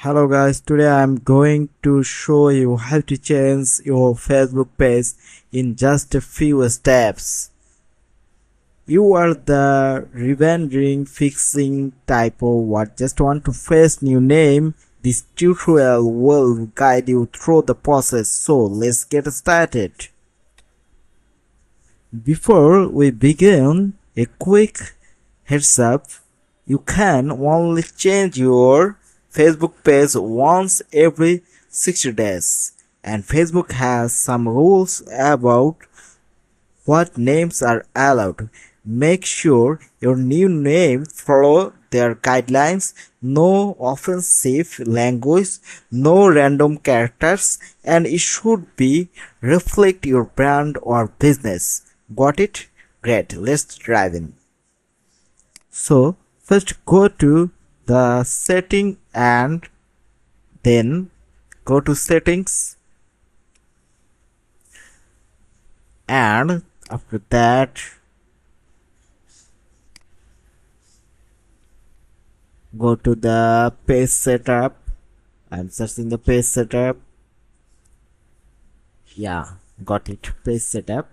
Hello guys, today I'm going to show you how to change your Facebook page in just a few steps. You are the rewandering fixing type of what just want to face new name. This tutorial will guide you through the process, so let's get started. Before we begin, a quick heads up. You can only change your Facebook page once every 60 days, and Facebook has some rules about what names are allowed. Make sure your new name follow their guidelines. No offensive language, no random characters, and it should be reflect your brand or business. Got it? Great. Let's dive in. So first go to the setting and then go to settings, and after that go to the page setup. I'm searching the page setup. Yeah, got it. Page setup.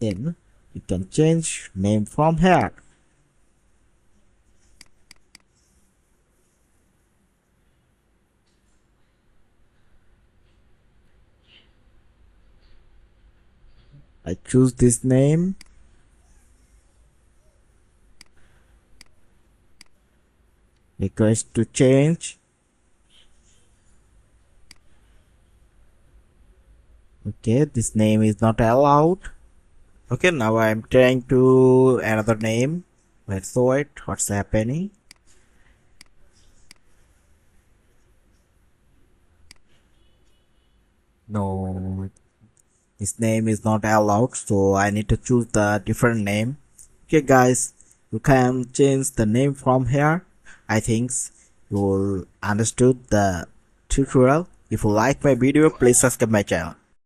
Then you can change name from here. I choose this name. Request to change. Okay, this name is not allowed. Okay, now I'm trying to another name. Let's show it. What's happening? No, this name is not allowed, so I need to choose the different name. Okay guys, you can change the name from here. I think you will understood the tutorial. If you like my video, please subscribe my channel.